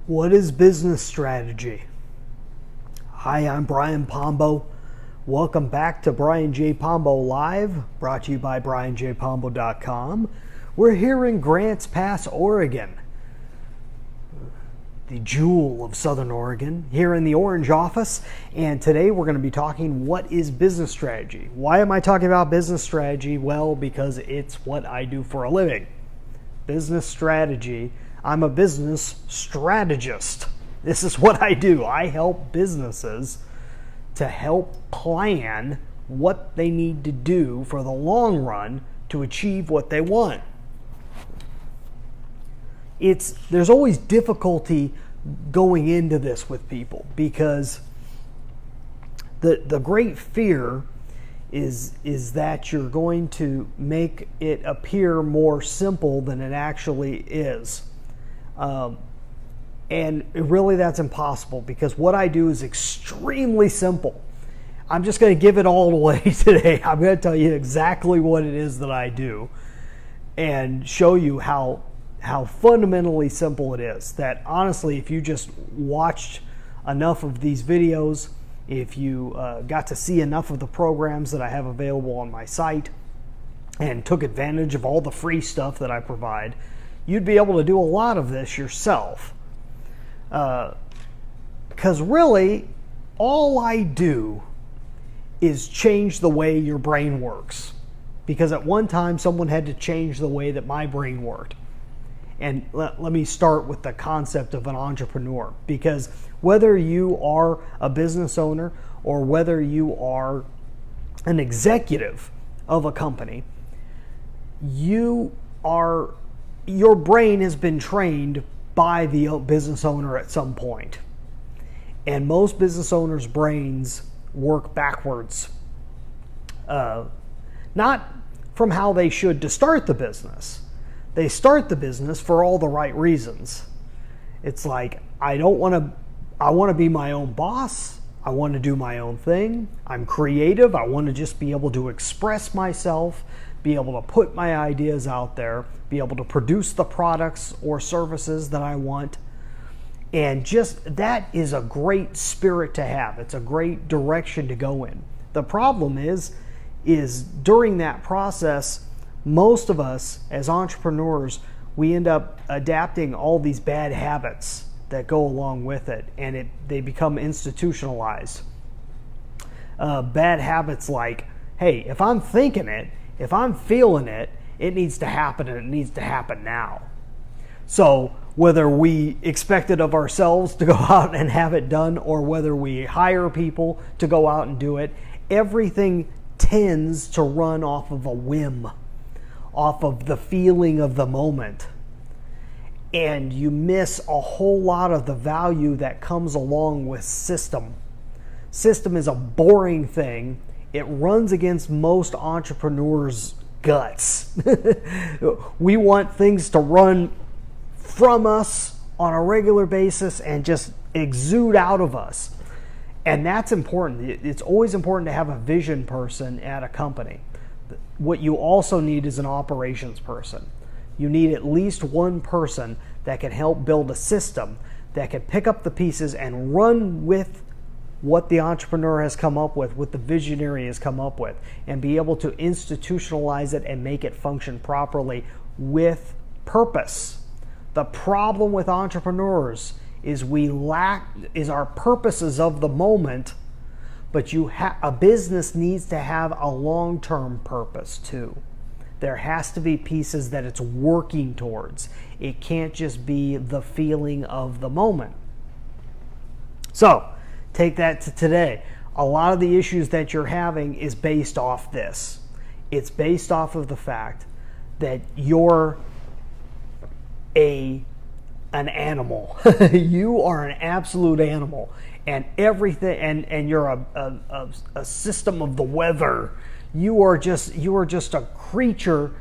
What is business strategy? Hi, I'm Brian Pombo. Welcome back to Brian J. Pombo Live, brought to you by BrianJPombo.com. We're here in Grants Pass, Oregon, the jewel of Southern Oregon, here in the Orange office. And today we're going to be talking what is business strategy. Why am I talking about business strategy? Well, because it's what I do for a living. Business strategy. I'm a business strategist. This is what I do. I help businesses to help plan what they need to do for the long run to achieve what they want. There's always difficulty going into this with people because the great fear is that you're going to make it appear more simple than it actually is. And really that's impossible because what I do is extremely simple. I'm just going to give it all away today. I'm going to tell you exactly what it is that I do and show you how fundamentally simple it is. That honestly, if you just watched enough of these videos, if you got to see enough of the programs that I have available on my site and took advantage of all the free stuff that I provide, you'd be able to do a lot of this yourself. Because really, all I do is change the way your brain works. Because at one time, someone had to change the way that my brain worked. And let me start with the concept of an entrepreneur. Because whether you are a business owner or whether you are an executive of a company, your brain has been trained by the business owner at some point. And most business owners' brains work backwards. Not from how they should to start the business. They start the business for all the right reasons. It's like, I want to be my own boss. I want to do my own thing. I'm creative. I want to just be able to express myself, be able to put my ideas out there, be able to produce the products or services that I want. And just that is a great spirit to have. It's a great direction to go in. The problem is during that process, most of us as entrepreneurs, we end up adapting all these bad habits that go along with it, and they become institutionalized. Bad habits like, hey, if I'm thinking it, if I'm feeling it, it needs to happen, and it needs to happen now. So whether we expect it of ourselves to go out and have it done, or whether we hire people to go out and do it, everything tends to run off of a whim, off of the feeling of the moment. And you miss a whole lot of the value that comes along with system. System is a boring thing. It runs against most entrepreneurs' guts. We want things to run from us on a regular basis and just exude out of us. And that's important. It's always important to have a vision person at a company. What you also need is an operations person. You need at least one person that can help build a system that can pick up the pieces and run with what the entrepreneur has come up with, what the visionary has come up with, and be able to institutionalize it and make it function properly with purpose. The problem with entrepreneurs is our purposes of the moment, but a business needs to have a long-term purpose too. There has to be pieces that it's working towards. It can't just be the feeling of the moment. So, take that to today. A lot of the issues that you're having is based off this. It's based off of the fact that you're an animal. You are an absolute animal, and everything, and you're a system of the weather. You are just a creature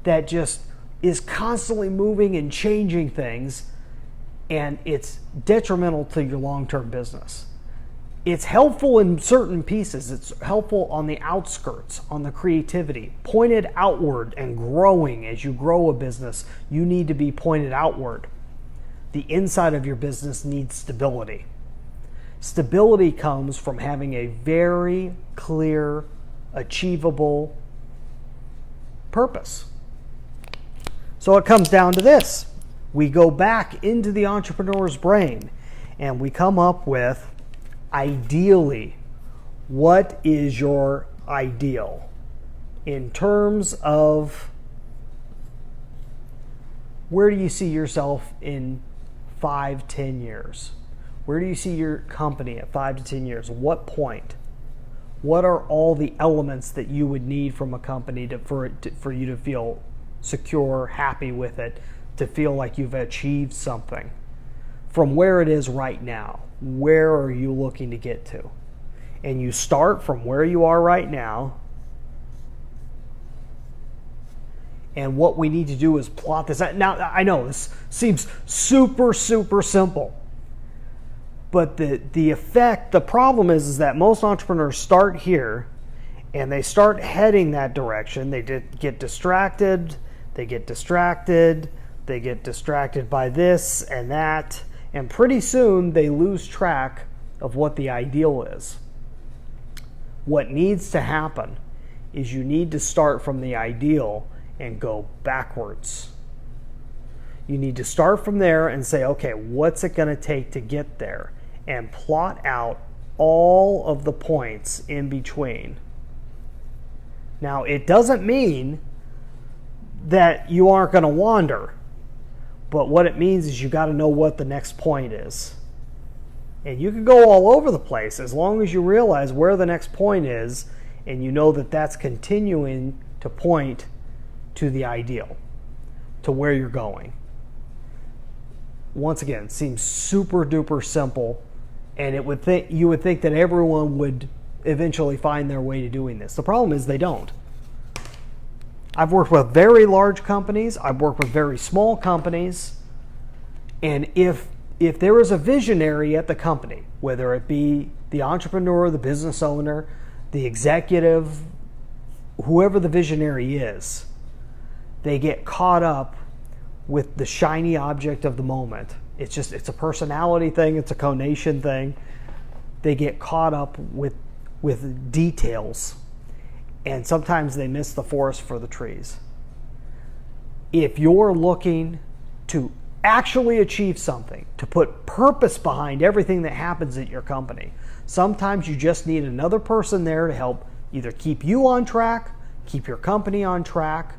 that just is constantly moving and changing things, and it's detrimental to your long-term business. It's helpful in certain pieces. It's helpful on the outskirts, on the creativity, pointed outward and growing. As you grow a business, you need to be pointed outward. the inside of your business needs stability. Stability comes from having a very clear, achievable purpose. So it comes down to this. We go back into the entrepreneur's brain and we come up with, ideally, what is your ideal in terms of where do you see yourself in 5-10 years? Where do you see your company at 5 to 10 years? What point? What are all the elements that you would need from a company for you to feel secure, happy with it, to feel like you've achieved something? From where it is right now, where are you looking to get to? And you start from where you are right now. And what we need to do is plot this out. Now, I know this seems super, super simple. But the problem is that most entrepreneurs start here and they start heading that direction. They get distracted, they get distracted by this and that, and pretty soon they lose track of what the ideal is. What needs to happen is you need to start from the ideal and go backwards. You need to start from there and say, okay, what's it going to take to get there? And plot out all of the points in between. Now, it doesn't mean that you aren't going to wander, but what it means is you got to know what the next point is. And you can go all over the place as long as you realize where the next point is and you know that that's continuing to point to the ideal, to where you're going. Once again, it seems super duper simple, and you would think that everyone would eventually find their way to doing this. The problem is they don't. I've worked with very large companies, I've worked with very small companies, and if there is a visionary at the company, whether it be the entrepreneur, the business owner, the executive, whoever the visionary is, they get caught up with the shiny object of the moment. It's a personality thing, it's a conation thing. They get caught up with details, and sometimes they miss the forest for the trees. If you're looking to actually achieve something, to put purpose behind everything that happens at your company, sometimes you just need another person there to help either keep you on track, keep your company on track,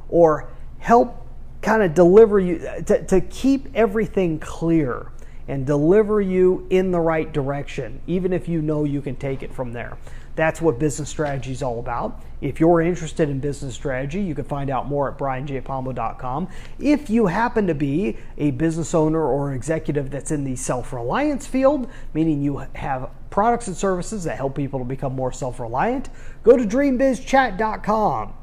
or help kind of deliver you, to keep everything clear and deliver you in the right direction, even if you know you can take it from there. That's what business strategy is all about. If you're interested in business strategy, you can find out more at brianjpombo.com. If you happen to be a business owner or executive that's in the self-reliance field, meaning you have products and services that help people to become more self-reliant, go to dreambizchat.com.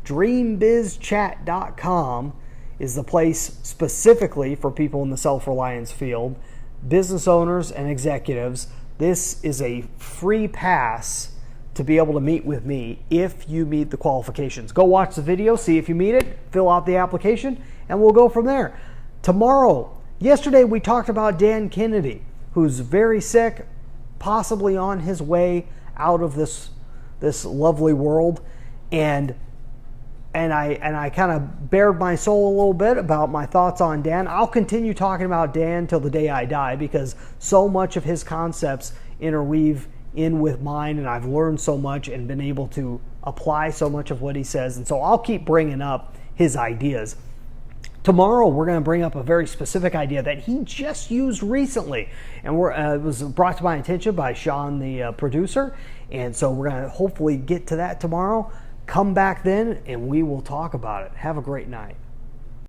Dreambizchat.com is the place specifically for people in the self-reliance field, business owners and executives. This is a free pass to be able to meet with me if you meet the qualifications. Go watch the video, see if you meet it, fill out the application, and we'll go from there. Yesterday we talked about Dan Kennedy, who's very sick, possibly on his way out of this lovely world, and I kind of bared my soul a little bit about my thoughts on Dan. I'll continue talking about Dan till the day I die because so much of his concepts interweave in with mine, and I've learned so much and been able to apply so much of what he says, and so I'll keep bringing up his ideas. Tomorrow we're going to bring up a very specific idea that he just used recently, and it was brought to my attention by Sean, the producer, and so we're going to hopefully get to that tomorrow. Come back then and we will talk about it. Have a great night.